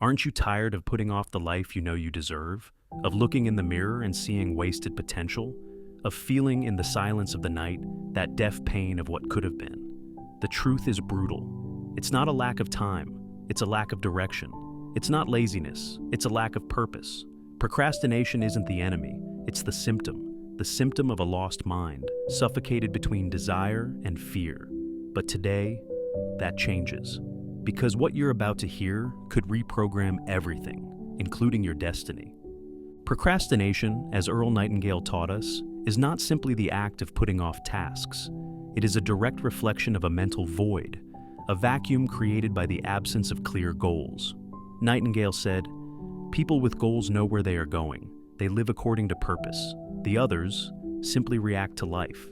Aren't you tired of putting off the life you know you deserve? Of looking in the mirror and seeing wasted potential? Of feeling in the silence of the night that deaf pain of what could have been? The truth is brutal. It's not a lack of time, it's a lack of direction. It's not laziness, it's a lack of purpose. Procrastination isn't the enemy, it's the symptom of a lost mind, suffocated between desire and fear. But today, that changes. Because what you're about to hear could reprogram everything, including your destiny. Procrastination, as Earl Nightingale taught us, is not simply the act of putting off tasks. It is a direct reflection of a mental void, a vacuum created by the absence of clear goals. Nightingale said, "People with goals know where they are going. They live according to purpose. The others simply react to life."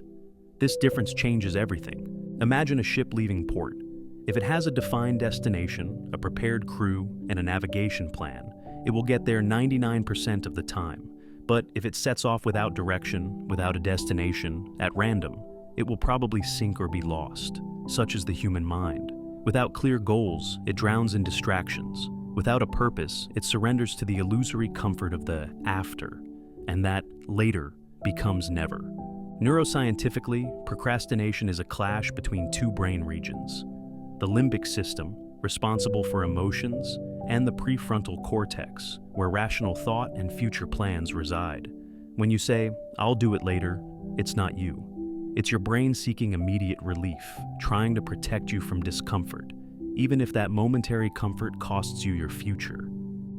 This difference changes everything. Imagine a ship leaving port. If it has a defined destination, a prepared crew, and a navigation plan, it will get there 99% of the time. But if it sets off without direction, without a destination, at random, it will probably sink or be lost. Such is the human mind. Without clear goals, it drowns in distractions. Without a purpose, it surrenders to the illusory comfort of the after, and that later becomes never. Neuroscientifically, procrastination is a clash between two brain regions: the limbic system, responsible for emotions, and the prefrontal cortex, where rational thought and future plans reside. When you say, "I'll do it later," it's not you. It's your brain seeking immediate relief, trying to protect you from discomfort, even if that momentary comfort costs you your future.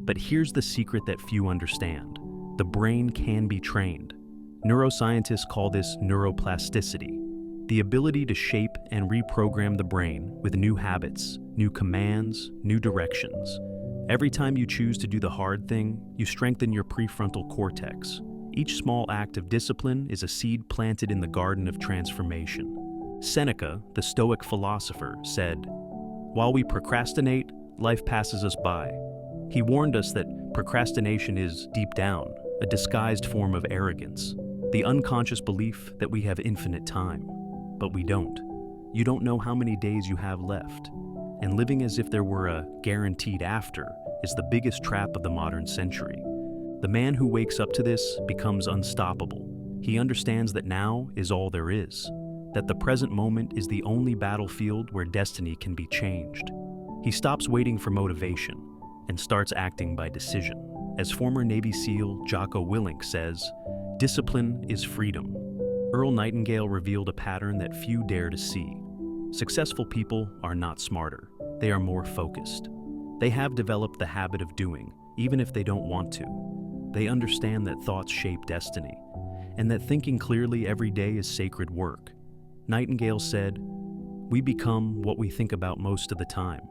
But here's the secret that few understand. The brain can be trained. Neuroscientists call this neuroplasticity, the ability to shape and reprogram the brain with new habits, new commands, new directions. Every time you choose to do the hard thing, you strengthen your prefrontal cortex. Each small act of discipline is a seed planted in the garden of transformation. Seneca, the stoic philosopher, said, "While we procrastinate, life passes us by." He warned us that procrastination is, deep down, a disguised form of arrogance, the unconscious belief that we have infinite time. But we don't. You don't know how many days you have left. And living as if there were a guaranteed after is the biggest trap of the modern century. The man who wakes up to this becomes unstoppable. He understands that now is all there is, that the present moment is the only battlefield where destiny can be changed. He stops waiting for motivation and starts acting by decision. As former Navy SEAL Jocko Willink says, "Discipline is freedom." Earl Nightingale revealed a pattern that few dare to see. Successful people are not smarter, they are more focused. They have developed the habit of doing, even if they don't want to. They understand that thoughts shape destiny, and that thinking clearly every day is sacred work. Nightingale said, "We become what we think about most of the time.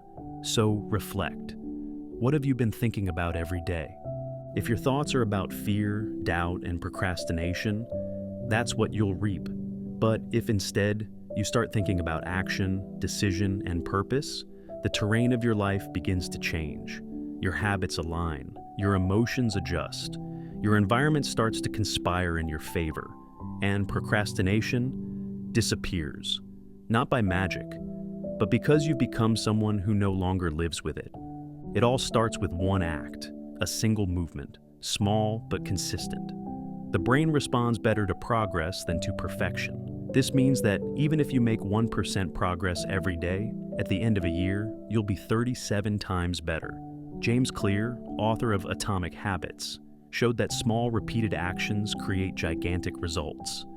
So reflect. What have you been thinking about every day?" If your thoughts are about fear, doubt, and procrastination, that's what you'll reap. But if instead you start thinking about action, decision, and purpose, the terrain of your life begins to change. Your habits align, your emotions adjust, your environment starts to conspire in your favor, and procrastination disappears. Not by magic, but because you've become someone who no longer lives with it. It all starts with one act, a single movement, small but consistent. The brain responds better to progress than to perfection. This means that even if you make 1% progress every day, at the end of a year, you'll be 37 times better. James Clear, author of Atomic Habits, showed that small repeated actions create gigantic results.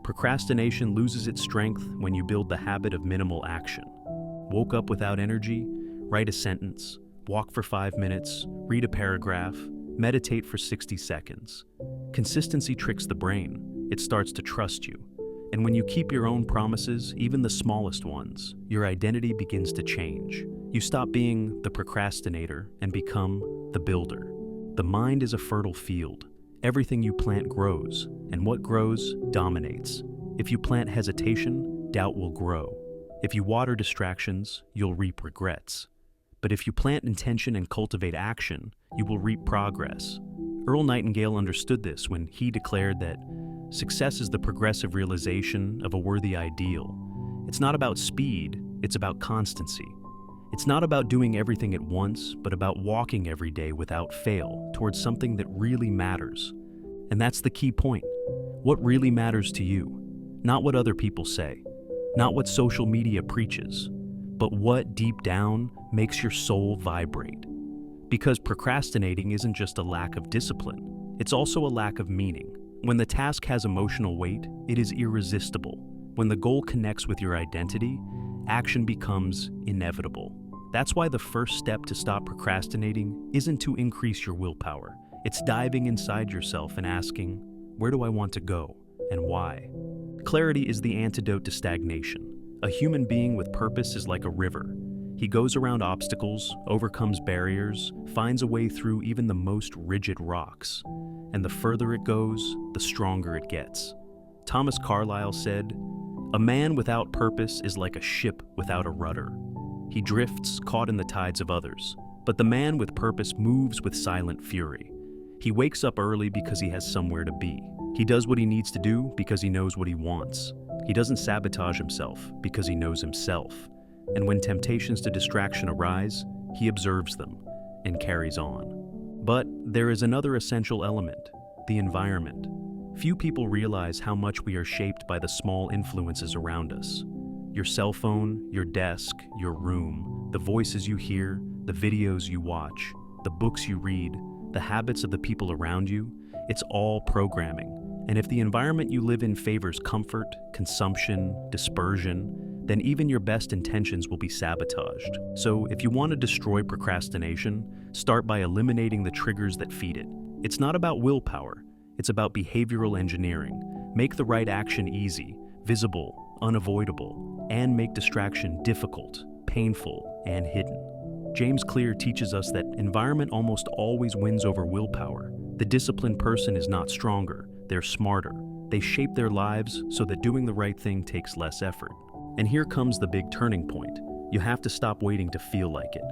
Procrastination loses its strength when you build the habit of minimal action. Woke up without energy? Write a sentence, walk for 5 minutes, read a paragraph, meditate for 60 seconds. Consistency tricks the brain. It starts to trust you. And when you keep your own promises, even the smallest ones, your identity begins to change. You stop being the procrastinator and become the builder. The mind is a fertile field. Everything you plant grows, and what grows dominates. If you plant hesitation, doubt will grow. If you water distractions, you'll reap regrets. But if you plant intention and cultivate action, you will reap progress. Earl Nightingale understood this when he declared that success is the progressive realization of a worthy ideal. It's not about speed, it's about constancy. It's not about doing everything at once, but about walking every day without fail towards something that really matters. And that's the key point. What really matters to you? Not what other people say, not what social media preaches, but what deep down makes your soul vibrate. Because procrastinating isn't just a lack of discipline, it's also a lack of meaning. When the task has emotional weight, it is irresistible. When the goal connects with your identity, action becomes inevitable. That's why the first step to stop procrastinating isn't to increase your willpower. It's diving inside yourself and asking, where do I want to go and why? Clarity is the antidote to stagnation. A human being with purpose is like a river. He goes around obstacles, overcomes barriers, finds a way through even the most rigid rocks. And the further it goes, the stronger it gets. Thomas Carlyle said, "A man without purpose is like a ship without a rudder. He drifts, caught in the tides of others. But the man with purpose moves with silent fury. He wakes up early because he has somewhere to be. He does what he needs to do because he knows what he wants. He doesn't sabotage himself because he knows himself. And when temptations to distraction arise, he observes them and carries on." But there is another essential element, the environment. Few people realize how much we are shaped by the small influences around us. Your cell phone, your desk, your room, the voices you hear, the videos you watch, the books you read, the habits of the people around you, it's all programming. And if the environment you live in favors comfort, consumption, dispersion, then even your best intentions will be sabotaged. So if you want to destroy procrastination, start by eliminating the triggers that feed it. It's not about willpower, it's about behavioral engineering. Make the right action easy, visible, unavoidable, and make distraction difficult, painful, and hidden. James Clear teaches us that environment almost always wins over willpower. The disciplined person is not stronger, they're smarter. They shape their lives so that doing the right thing takes less effort. And here comes the big turning point. You have to stop waiting to feel like it.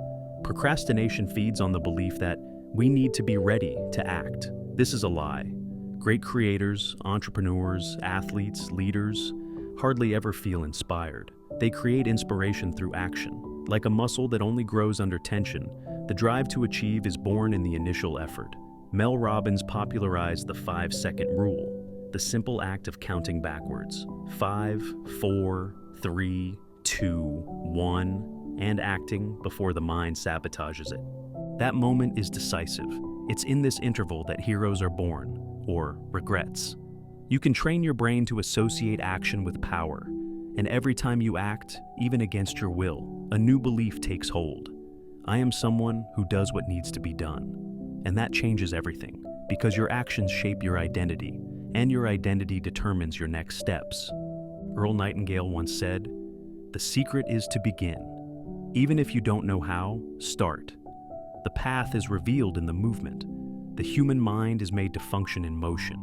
Procrastination feeds on the belief that we need to be ready to act. This is a lie. Great creators, entrepreneurs, athletes, leaders hardly ever feel inspired. They create inspiration through action. Like a muscle that only grows under tension, the drive to achieve is born in the initial effort. Mel Robbins popularized the 5-second rule, the simple act of counting backwards. 5, 4, 3, 2, 1, and acting before the mind sabotages it. That moment is decisive. It's in this interval that heroes are born, or regrets. You can train your brain to associate action with power, and every time you act, even against your will, a new belief takes hold. I am someone who does what needs to be done. And that changes everything, because your actions shape your identity, and your identity determines your next steps. Earl Nightingale once said, "The secret is to begin. Even if you don't know how, start. The path is revealed in the movement. The human mind is made to function in motion.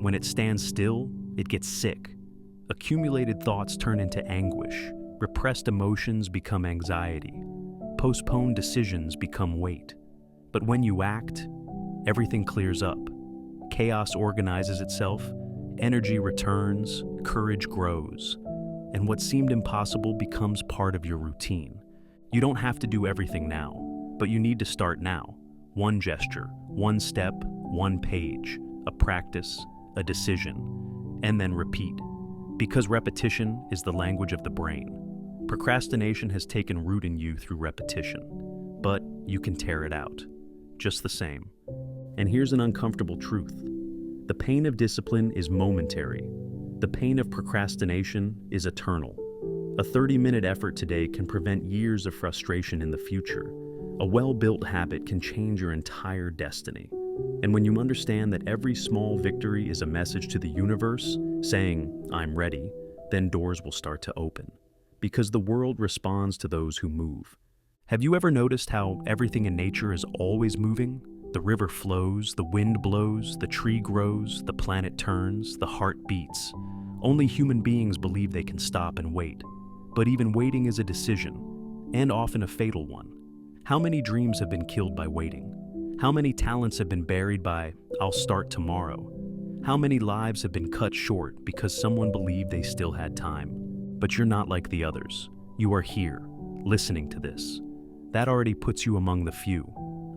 When it stands still, it gets sick. Accumulated thoughts turn into anguish. Repressed emotions become anxiety. Postponed decisions become weight. But when you act, everything clears up. Chaos organizes itself, energy returns, courage grows, and what seemed impossible becomes part of your routine. You don't have to do everything now, but you need to start now. One gesture, one step, one page, a practice, a decision, and then repeat. Because repetition is the language of the brain. Procrastination has taken root in you through repetition, but you can tear it out, just the same. And here's an uncomfortable truth. The pain of discipline is momentary. The pain of procrastination is eternal. A 30-minute effort today can prevent years of frustration in the future. A well-built habit can change your entire destiny. And when you understand that every small victory is a message to the universe saying, "I'm ready," then doors will start to open. Because the world responds to those who move. Have you ever noticed how everything in nature is always moving? The river flows, the wind blows, the tree grows, the planet turns, the heart beats. Only human beings believe they can stop and wait. But even waiting is a decision, and often a fatal one. How many dreams have been killed by waiting? How many talents have been buried by, "I'll start tomorrow"? How many lives have been cut short because someone believed they still had time? But you're not like the others. You are here, listening to this. that already puts you among the few,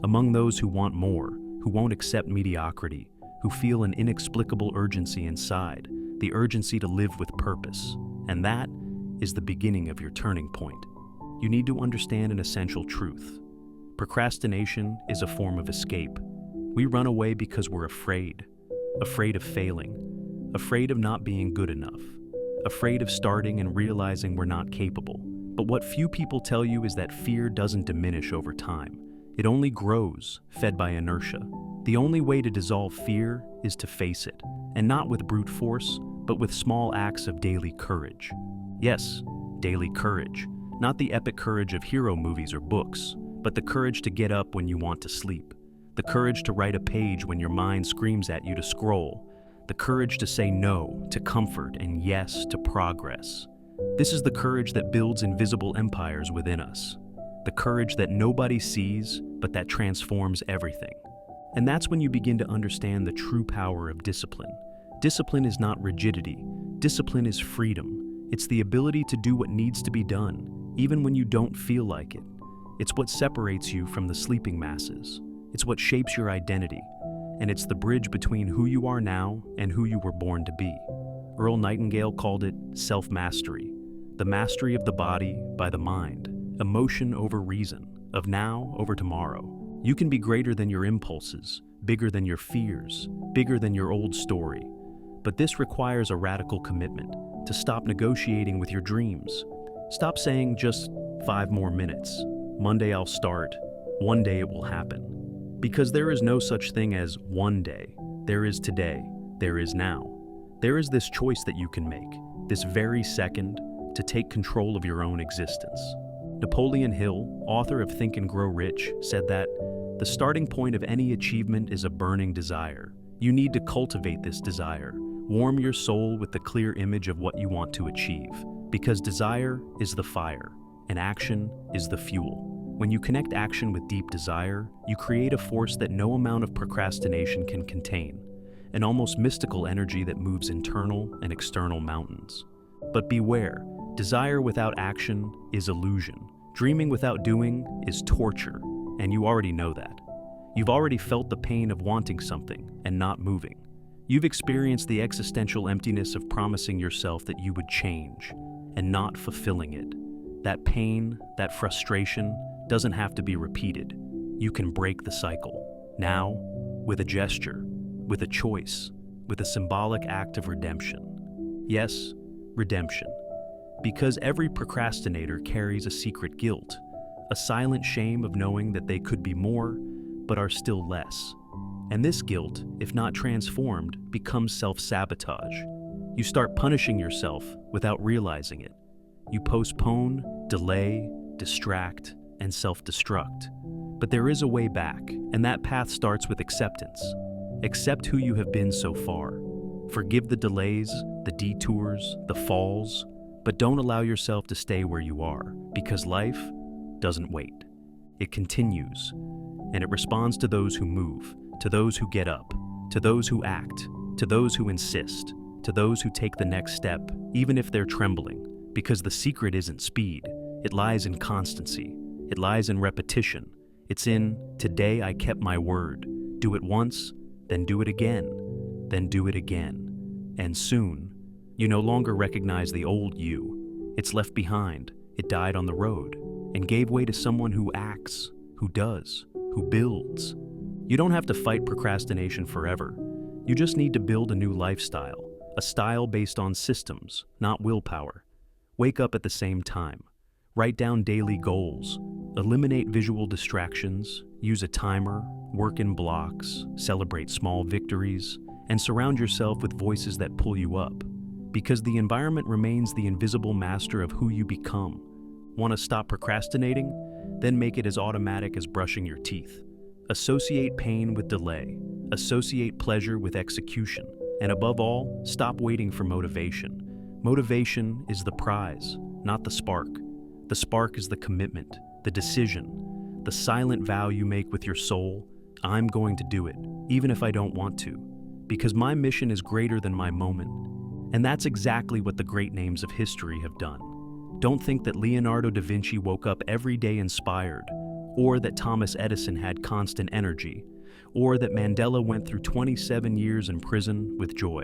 among those who want more, who won't accept mediocrity, who feel an inexplicable urgency inside, the urgency to live with purpose. And that is the beginning of your turning point. You need to understand an essential truth. Procrastination is a form of escape. We run away because we're afraid of failing, afraid of not being good enough, afraid of starting and realizing we're not capable. But what few people tell you is that fear doesn't diminish over time. It only grows, fed by inertia. The only way to dissolve fear is to face it, and not with brute force, but with small acts of daily courage. Yes, daily courage. Not the epic courage of hero movies or books, but the courage to get up when you want to sleep. The courage to write a page when your mind screams at you to scroll. The courage to say no to comfort and yes to progress. This is the courage that builds invisible empires within us. The courage that nobody sees, but that transforms everything. And that's when you begin to understand the true power of discipline. Discipline is not rigidity. Discipline is freedom. It's the ability to do what needs to be done, even when you don't feel like it. It's what separates you from the sleeping masses. It's what shapes your identity. And it's the bridge between who you are now and who you were born to be. Earl Nightingale called it self-mastery, the mastery of the body by the mind, emotion over reason, of now over tomorrow. You can be greater than your impulses, bigger than your fears, bigger than your old story. But this requires a radical commitment to stop negotiating with your dreams. Stop saying just 5 more minutes. Monday I'll start. One day it will happen. Because there is no such thing as one day. There is today. There is now. There is this choice that you can make, this very second, to take control of your own existence. Napoleon Hill, author of Think and Grow Rich, said that the starting point of any achievement is a burning desire. You need to cultivate this desire. Warm your soul with the clear image of what you want to achieve, because desire is the fire, and action is the fuel. When you connect action with deep desire, you create a force that no amount of procrastination can contain, an almost mystical energy that moves internal and external mountains. But beware, desire without action is illusion. Dreaming without doing is torture, and you already know that. You've already felt the pain of wanting something and not moving. You've experienced the existential emptiness of promising yourself that you would change and not fulfilling it. That pain, that frustration, doesn't have to be repeated. You can break the cycle. Now, with a gesture, with a choice, with a symbolic act of redemption. Yes, redemption. Because every procrastinator carries a secret guilt, a silent shame of knowing that they could be more, but are still less. And this guilt, if not transformed, becomes self-sabotage. You start punishing yourself without realizing it. You postpone, delay, distract, and self-destruct. But there is a way back, and that path starts with acceptance. Accept who you have been so far. Forgive the delays, the detours, the falls, but don't allow yourself to stay where you are, because life doesn't wait. It continues, and it responds to those who move, to those who get up, to those who act, to those who insist, to those who take the next step, even if they're trembling, because the secret isn't speed, it lies in constancy. It lies in repetition. It's in, today I kept my word. Do it once, then do it again, then do it again. And soon, you no longer recognize the old you. It's left behind. It died on the road and gave way to someone who acts, who does, who builds. You don't have to fight procrastination forever. You just need to build a new lifestyle, a style based on systems, not willpower. Wake up at the same time. Write down daily goals. Eliminate visual distractions. Use a timer. Work in blocks. Celebrate small victories. And surround yourself with voices that pull you up. Because the environment remains the invisible master of who you become. Want to stop procrastinating? Then make it as automatic as brushing your teeth. Associate pain with delay. Associate pleasure with execution. And above all, stop waiting for motivation. Motivation is the prize, not the spark. The spark is the commitment, the decision, the silent vow you make with your soul. I'm going to do it, even if I don't want to, because my mission is greater than my moment. And that's exactly what the great names of history have done. Don't think that Leonardo da Vinci woke up every day inspired, or that Thomas Edison had constant energy, or that Mandela went through 27 years in prison with joy.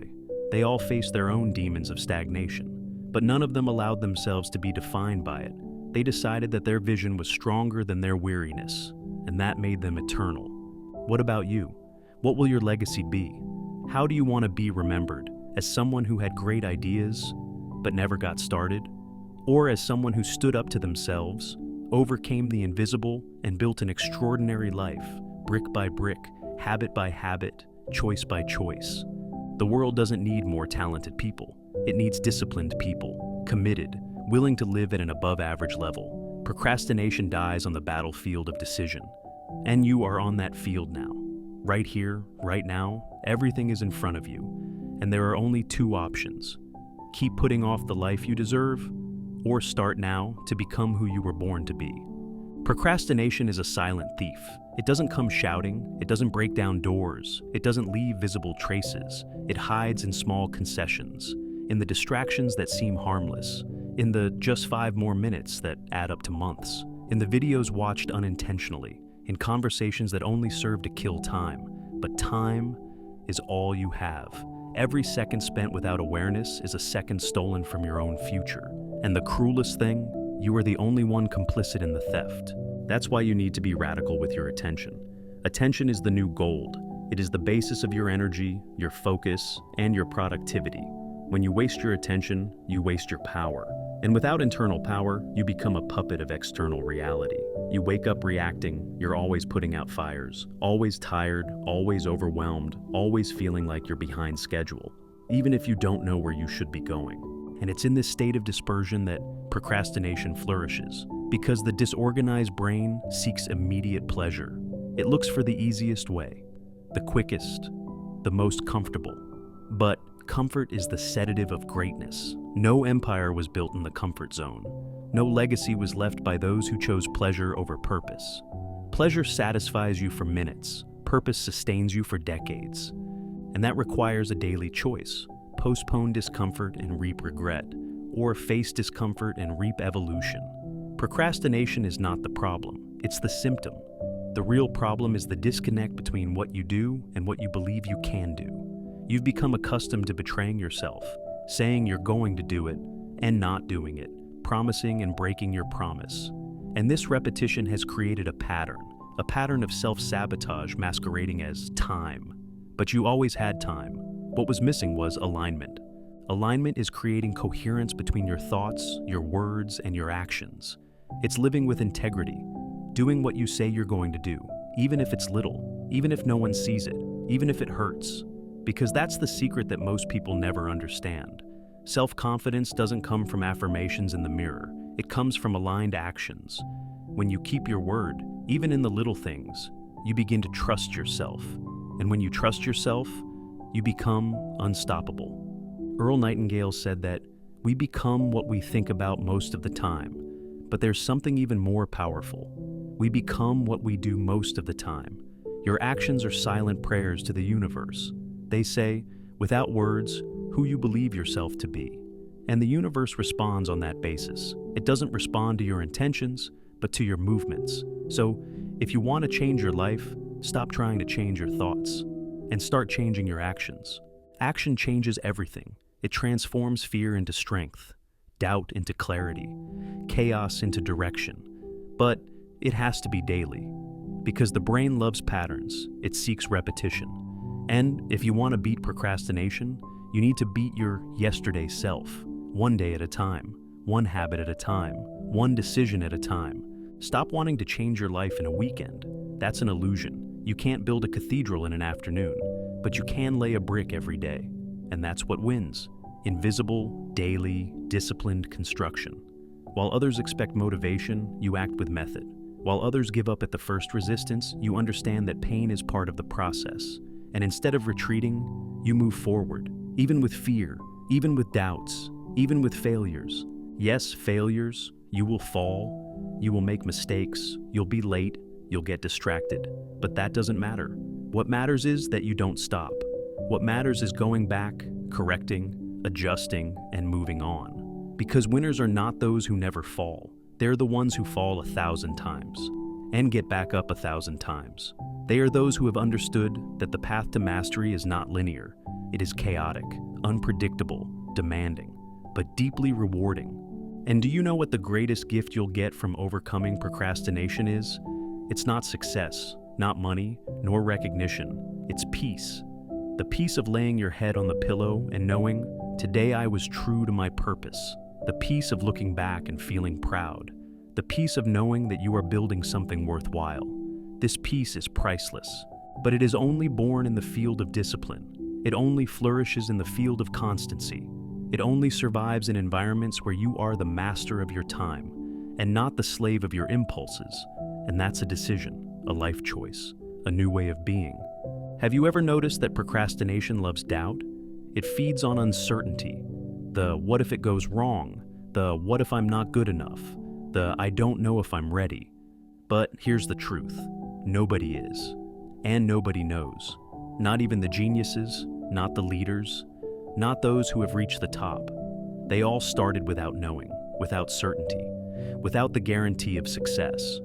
They all faced their own demons of stagnation, but none of them allowed themselves to be defined by it. They decided that their vision was stronger than their weariness, and that made them eternal. What about you? What will your legacy be? How do you want to be remembered? As someone who had great ideas, but never got started? Or as someone who stood up to themselves, overcame the invisible, and built an extraordinary life, brick by brick, habit by habit, choice by choice? The world doesn't need more talented people. It needs disciplined people, committed, willing to live at an above-average level. Procrastination dies on the battlefield of decision. And you are on that field now. Right here, right now, everything is in front of you. And there are only two options. Keep putting off the life you deserve, or start now to become who you were born to be. Procrastination is a silent thief. It doesn't come shouting, it doesn't break down doors, it doesn't leave visible traces. It hides in small concessions, in the distractions that seem harmless, in the just 5 more minutes that add up to months, in the videos watched unintentionally, in conversations that only serve to kill time. But time is all you have. Every second spent without awareness is a second stolen from your own future. And the cruelest thing, you are the only one complicit in the theft. That's why you need to be radical with your attention. Attention is the new gold. It is the basis of your energy, your focus, and your productivity. When you waste your attention, you waste your power. And without internal power, you become a puppet of external reality. You wake up reacting, you're always putting out fires, always tired, always overwhelmed, always feeling like you're behind schedule, even if you don't know where you should be going. And it's in this state of dispersion that procrastination flourishes, because the disorganized brain seeks immediate pleasure. It looks for the easiest way, the quickest, the most comfortable. But comfort is the sedative of greatness. No empire was built in the comfort zone. No legacy was left by those who chose pleasure over purpose. Pleasure satisfies you for minutes. Purpose sustains you for decades. And that requires a daily choice. Postpone discomfort and reap regret, or face discomfort and reap evolution. Procrastination is not the problem, it's the symptom. The real problem is the disconnect between what you do and what you believe you can do. You've become accustomed to betraying yourself, saying you're going to do it and not doing it, promising and breaking your promise. And this repetition has created a pattern of self-sabotage masquerading as time. But you always had time. What was missing was alignment. Alignment is creating coherence between your thoughts, your words, and your actions. It's living with integrity, doing what you say you're going to do, even if it's little, even if no one sees it, even if it hurts. Because that's the secret that most people never understand. Self-confidence doesn't come from affirmations in the mirror. It comes from aligned actions. When you keep your word, even in the little things, you begin to trust yourself. And when you trust yourself, you become unstoppable. Earl Nightingale said that we become what we think about most of the time, but there's something even more powerful. We become what we do most of the time. Your actions are silent prayers to the universe. They say, without words, who you believe yourself to be. And the universe responds on that basis. It doesn't respond to your intentions, but to your movements. So, if you want to change your life, stop trying to change your thoughts and start changing your actions. Action changes everything. It transforms fear into strength, doubt into clarity, chaos into direction. But it has to be daily, because the brain loves patterns. It seeks repetition. And if you want to beat procrastination, you need to beat your yesterday self, one day at a time, one habit at a time, one decision at a time. Stop wanting to change your life in a weekend. That's an illusion. You can't build a cathedral in an afternoon, but you can lay a brick every day. And that's what wins. Invisible, daily, disciplined construction. While others expect motivation, you act with method. While others give up at the first resistance, you understand that pain is part of the process. And instead of retreating, you move forward, even with fear, even with doubts, even with failures. Yes, failures. You will fall, you will make mistakes, you'll be late, you'll get distracted. But that doesn't matter. What matters is that you don't stop. What matters is going back, correcting, adjusting, and moving on. Because winners are not those who never fall. They're the ones who fall 1,000 times. and get back up 1,000 times. They are those who have understood that the path to mastery is not linear. It is chaotic, unpredictable, demanding, but deeply rewarding. And do you know what the greatest gift you'll get from overcoming procrastination is? It's not success, not money, nor recognition. It's peace. The peace of laying your head on the pillow and knowing, today I was true to my purpose. The peace of looking back and feeling proud. The peace of knowing that you are building something worthwhile. This peace is priceless, but it is only born in the field of discipline. It only flourishes in the field of constancy. It only survives in environments where you are the master of your time and not the slave of your impulses. And that's a decision, a life choice, a new way of being. Have you ever noticed that procrastination loves doubt? It feeds on uncertainty. The what if it goes wrong? The what if I'm not good enough? The I don't know if I'm ready. But here's the truth. Nobody is. And nobody knows. Not even the geniuses, not the leaders, not those who have reached the top. They all started without knowing, without certainty, without the guarantee of success.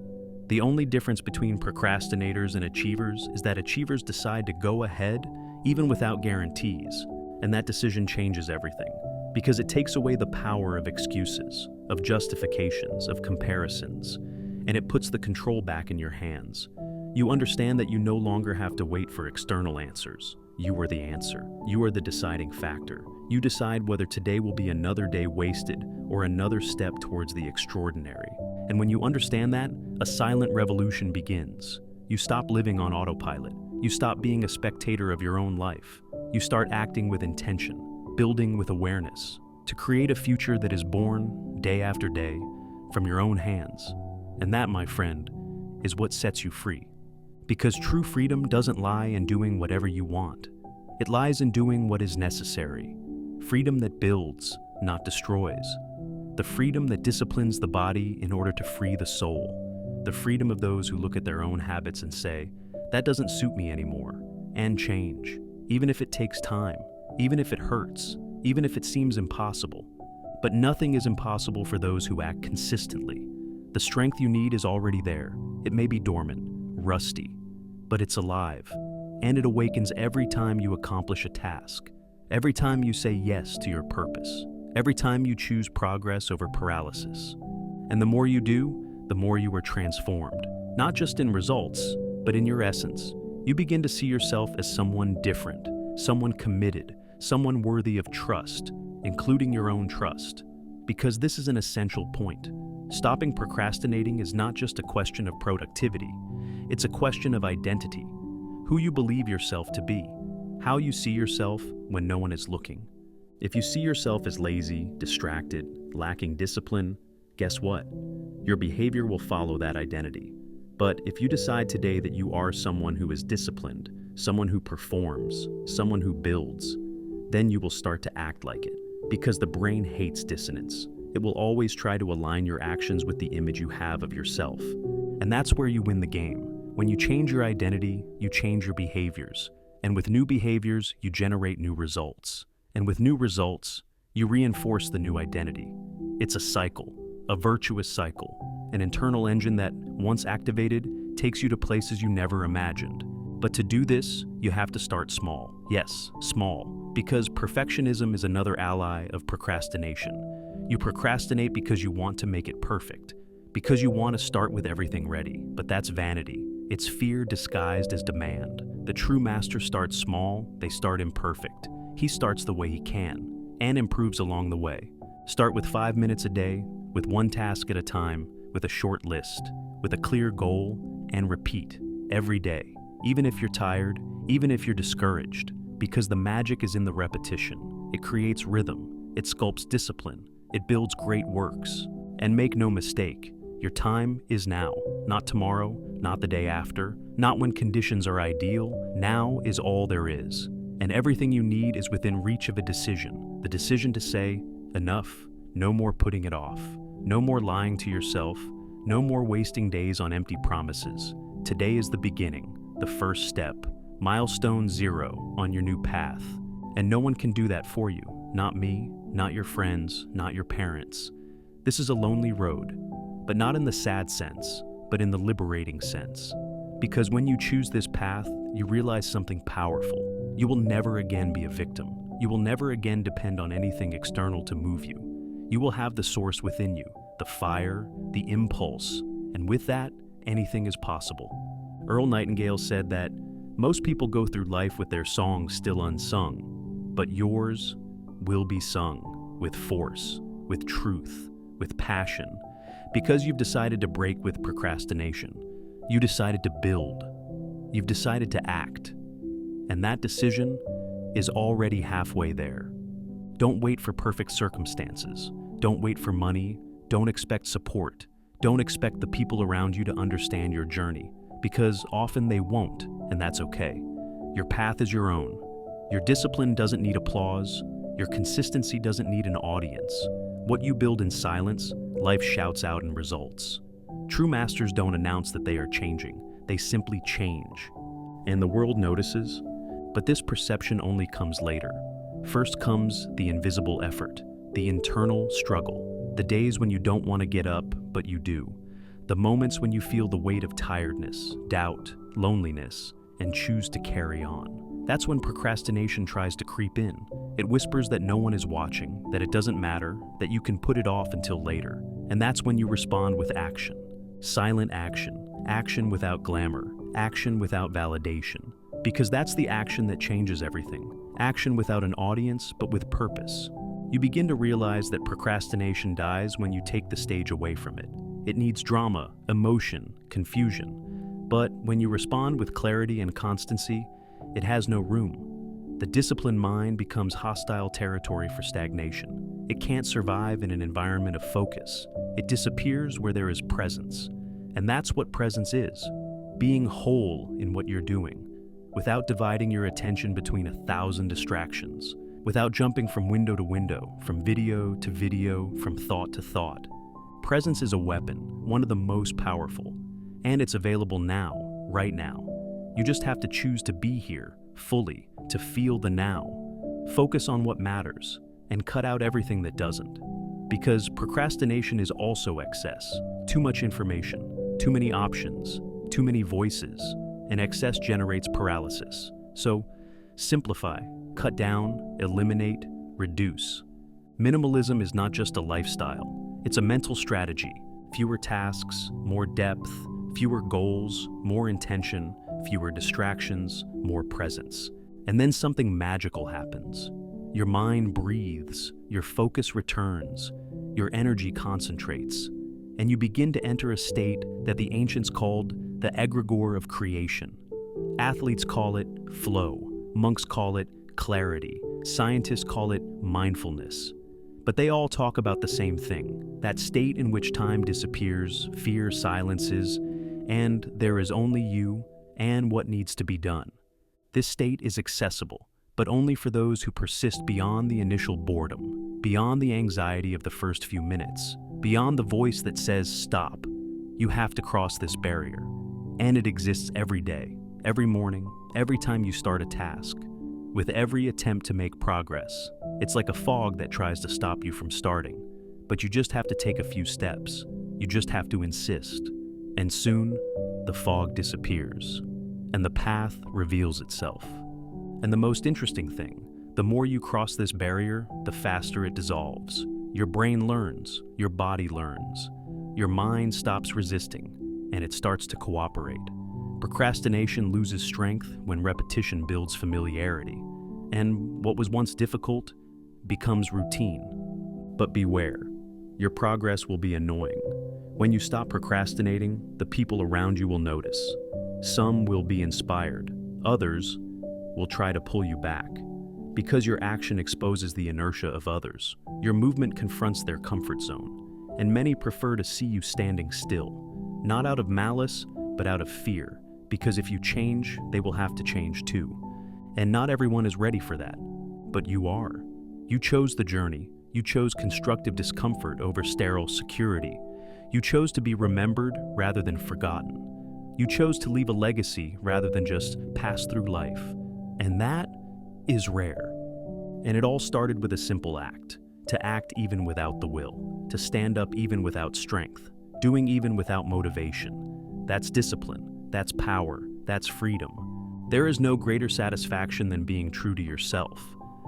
The only difference between procrastinators and achievers is that achievers decide to go ahead even without guarantees, and that decision changes everything, because it takes away the power of excuses, of justifications, of comparisons, and it puts the control back in your hands. You understand that you no longer have to wait for external answers. You are the answer. You are the deciding factor. You decide whether today will be another day wasted or another step towards the extraordinary. And when you understand that, a silent revolution begins. You stop living on autopilot. You stop being a spectator of your own life. You start acting with intention, building with awareness, to create a future that is born, day after day, from your own hands. And that, my friend, is what sets you free. Because true freedom doesn't lie in doing whatever you want. It lies in doing what is necessary. Freedom that builds, not destroys. The freedom that disciplines the body in order to free the soul. The freedom of those who look at their own habits and say, that doesn't suit me anymore, and change, even if it takes time, even if it hurts, even if it seems impossible. But nothing is impossible for those who act consistently. The strength you need is already there. It may be dormant, rusty, but it's alive, and it awakens every time you accomplish a task, every time you say yes to your purpose, every time you choose progress over paralysis. And the more you do, the more you are transformed, not just in results, but in your essence. You begin to see yourself as someone different, someone committed, someone worthy of trust, including your own trust. Because this is an essential point. Stopping procrastinating is not just a question of productivity. It's a question of identity, who you believe yourself to be, how you see yourself when no one is looking. If you see yourself as lazy, distracted, lacking discipline, guess what? Your behavior will follow that identity. But if you decide today that you are someone who is disciplined, someone who performs, someone who builds, then you will start to act like it. Because the brain hates dissonance. It will always try to align your actions with the image you have of yourself. And that's where you win the game. When you change your identity, you change your behaviors. And with new behaviors, you generate new results. And with new results, you reinforce the new identity. It's a cycle, a virtuous cycle, an internal engine that, once activated, takes you to places you never imagined. But to do this, you have to start small. Yes, small, because perfectionism is another ally of procrastination. You procrastinate because you want to make it perfect, because you want to start with everything ready, but that's vanity. It's fear disguised as demand. The true master starts small, they start imperfect. He starts the way he can, and improves along the way. Start with 5 minutes a day, with one task at a time, with a short list, with a clear goal, and repeat every day, even if you're tired, even if you're discouraged, because the magic is in the repetition. It creates rhythm, it sculpts discipline, it builds great works. And make no mistake, your time is now, not tomorrow, not the day after, not when conditions are ideal. Now is all there is. And everything you need is within reach of a decision. The decision to say, enough, no more putting it off, no more lying to yourself, no more wasting days on empty promises. Today is the beginning, the first step, milestone 0 on your new path. And no one can do that for you. Not me, not your friends, not your parents. This is a lonely road, but not in the sad sense, but in the liberating sense. Because when you choose this path, you realize something powerful. You will never again be a victim. You will never again depend on anything external to move you. You will have the source within you, the fire, the impulse, and with that, anything is possible. Earl Nightingale said that most people go through life with their songs still unsung, but yours will be sung with force, with truth, with passion. Because you've decided to break with procrastination, you decided to build, you've decided to act, and that decision is already halfway there. Don't wait for perfect circumstances. Don't wait for money. Don't expect support. Don't expect the people around you to understand your journey, because often they won't, and that's okay. Your path is your own. Your discipline doesn't need applause. Your consistency doesn't need an audience. What you build in silence, life shouts out in results. True masters don't announce that they are changing. They simply change. And the world notices, but this perception only comes later. First comes the invisible effort, the internal struggle, the days when you don't want to get up, but you do. The moments when you feel the weight of tiredness, doubt, loneliness, and choose to carry on. That's when procrastination tries to creep in. It whispers that no one is watching, that it doesn't matter, that you can put it off until later. And that's when you respond with action. Silent action. Action without glamour. Action without validation. Because that's the action that changes everything. Action without an audience, but with purpose. You begin to realize that procrastination dies when you take the stage away from it. It needs drama, emotion, confusion. But when you respond with clarity and constancy, it has no room. The disciplined mind becomes hostile territory for stagnation. It can't survive in an environment of focus. It disappears where there is presence. And that's what presence is. Being whole in what you're doing, without dividing your attention between 1,000 distractions, without jumping from window to window, from video to video, from thought to thought. Presence is a weapon, one of the most powerful, and it's available now, right now. You just have to choose to be here, fully, to feel the now. Focus on what matters, and cut out everything that doesn't. Because procrastination is also excess. Too much information, too many options, too many voices, and excess generates paralysis. So, simplify, cut down, eliminate, reduce. Minimalism is not just a lifestyle, it's a mental strategy. Fewer tasks, more depth, fewer goals, more intention, fewer distractions, more presence. And then something magical happens. Your mind breathes, your focus returns, your energy concentrates, and you begin to enter a state that the ancients called the egregore of creation. Athletes call it flow, monks call it clarity, scientists call it mindfulness. But they all talk about the same thing, that state in which time disappears, fear silences, and there is only you and what needs to be done. This state is accessible, but only for those who persist beyond the initial boredom, beyond the anxiety of the first few minutes, beyond the voice that says, stop. You have to cross this barrier. And it exists every day, every morning, every time you start a task. With every attempt to make progress, it's like a fog that tries to stop you from starting. But you just have to take a few steps. You just have to insist. And soon, the fog disappears, and the path reveals itself. And the most interesting thing, the more you cross this barrier, the faster it dissolves. Your brain learns, your body learns, your mind stops resisting, and it starts to cooperate. Procrastination loses strength when repetition builds familiarity, and what was once difficult becomes routine. But beware, your progress will be annoying. When you stop procrastinating, the people around you will notice. Some will be inspired, others will try to pull you back. Because your action exposes the inertia of others, your movement confronts their comfort zone, and many prefer to see you standing still, not out of malice, but out of fear, because if you change, they will have to change too. And not everyone is ready for that, but you are. You chose the journey, you chose constructive discomfort over sterile security, you chose to be remembered rather than forgotten. You chose to leave a legacy rather than just pass through life. And that is rare. And it all started with a simple act, to act even without the will, to stand up even without strength, doing even without motivation. That's discipline. That's power. That's freedom. There is no greater satisfaction than being true to yourself.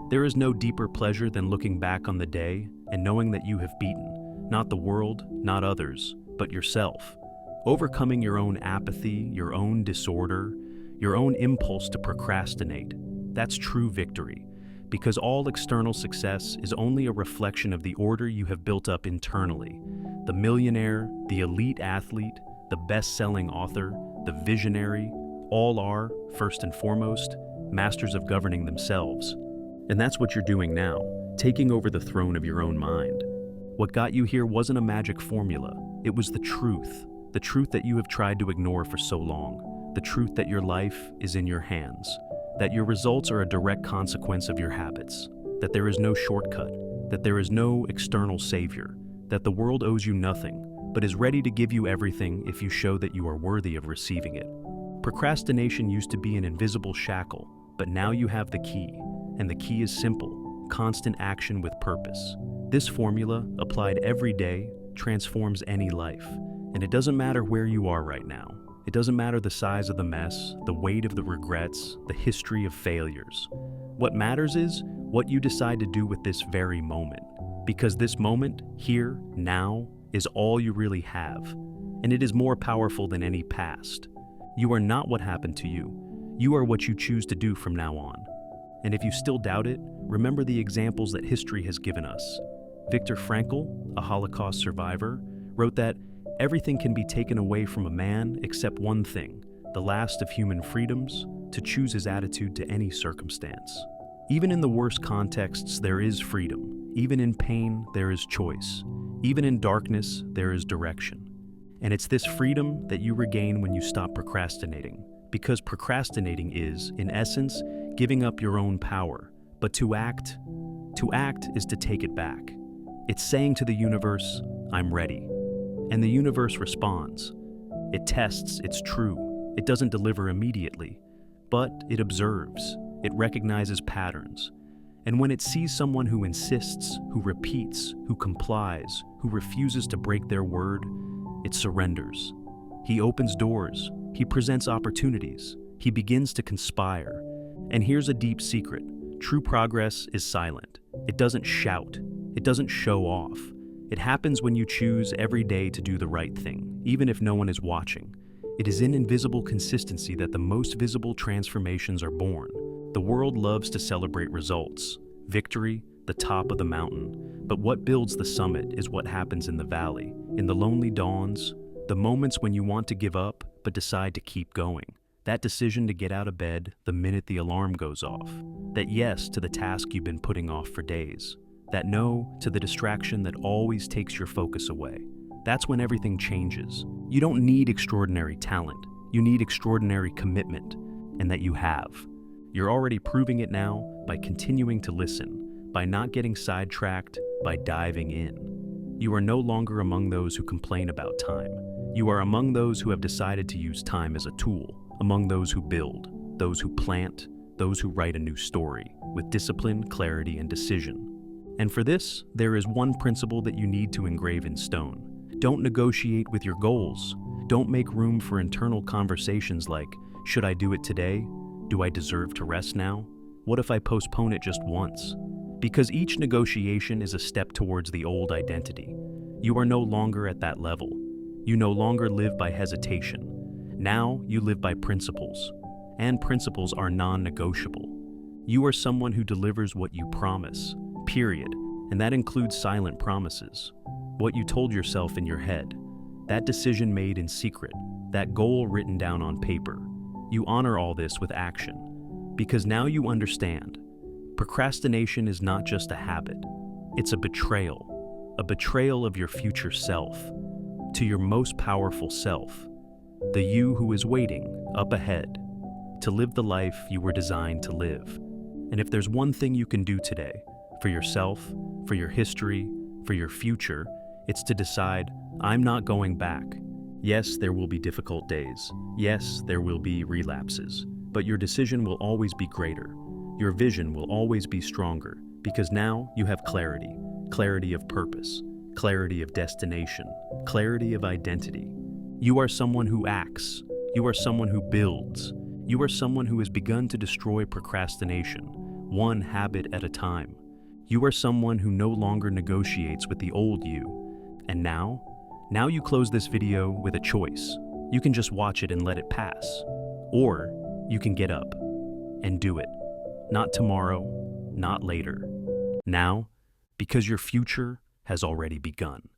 There is no deeper pleasure than looking back on the day and knowing that you have beaten, not the world, not others, but yourself. Overcoming your own apathy, your own disorder, your own impulse to procrastinate. That's true victory, because all external success is only a reflection of the order you have built up internally. The millionaire, the elite athlete, the best-selling author, the visionary, all are, first and foremost, masters of governing themselves. And that's what you're doing now, taking over the throne of your own mind. What got you here wasn't a magic formula, it was the truth that you have tried to ignore for so long, the truth that your life is in your hands, that your results are a direct consequence of your habits, that there is no shortcut, that there is no external savior, that the world owes you nothing, but is ready to give you everything if you show that you are worthy of receiving it. Procrastination used to be an invisible shackle, but now you have the key, and the key is simple: constant action with purpose. This formula, applied every day, transforms any life. And it doesn't matter where you are right now. It doesn't matter the size of the mess, the weight of the regrets, the history of failures. What matters is what you decide to do with this very moment. Because this moment, here, now, is all you really have. And it is more powerful than any past. You are not what happened to you. You are what you choose to do from now on. And if you still doubt it, remember the examples that history has given us. Viktor Frankl, a Holocaust survivor, wrote that everything can be taken away from a man except one thing, the last of human freedoms, to choose his attitude to any circumstance. Even in the worst contexts, there is freedom. Even in pain, there is choice. Even in darkness, there is direction. And it's this freedom that you regain when you stop procrastinating. Because procrastinating is, in essence, giving up your own power. But to act is to take it back. It's saying to the universe, I'm ready. And the universe responds. It tests, it's true. It doesn't deliver immediately, but it observes. It recognizes patterns. And when it sees someone who insists, who repeats, who complies, who refuses to break their word, it surrenders. He opens doors. He presents opportunities. He begins to conspire. And here's a deep secret. True progress is silent. It doesn't shout. It doesn't show off. It happens when you choose every day to do the right thing, even if no one is watching. It is in invisible consistency that the most visible transformations are born. The world loves to celebrate results, victory, the top of the mountain. But what builds the summit is what happens in the valley, in the lonely dawns, the moments when you want to give up but decide to keep going. That decision to get out of bed the minute the alarm goes off. That yes to the task you've been putting off for days. That no to the distraction that always takes your focus away. That's when everything changes. You don't need extraordinary talent. You need extraordinary commitment, and that you have. You're already proving it now by continuing to listen, by not getting sidetracked, by diving in. You are no longer among those who complain about time. You are among those who have decided to use time as a tool, among those who build, those who plant, those who write a new story, with discipline, clarity, and decision. And for this, there is one principle that you need to engrave in stone. Don't negotiate with your goals. Don't make room for internal conversations like, should I do it today? Do I deserve to rest now? What if I postpone it just once? Because each negotiation is a step towards the old identity. You are no longer at that level. You no longer live by hesitation. Now you live by principles. And principles are non-negotiable. You are someone who delivers what you promise. Period. And that includes silent promises. What you told yourself in your head. That decision made in secret. That goal written down on paper. You honor all this with action. Because now you understand. Procrastination is not just a habit. It's a betrayal. A betrayal of your future self. To your most powerful self. The you who is waiting, up ahead. To live the life you were designed to live. And if there's one thing you can do today, for yourself, for your history, for your future, it's to decide, I'm not going back. Yes, there will be difficult days. Yes, there will be relapses. But your decision will always be greater. Your vision will always be stronger, because now you have clarity. Clarity of purpose. Clarity of destination. Clarity of identity. You are someone who acts. You are someone who builds. You are someone who has begun to destroy procrastination, one habit at a time. You are someone who no longer negotiates with the old you. And now you close this video with a choice. You can just watch it and let it pass. Or you can get up and do it. Not tomorrow, not later. Now, because your future has already begun.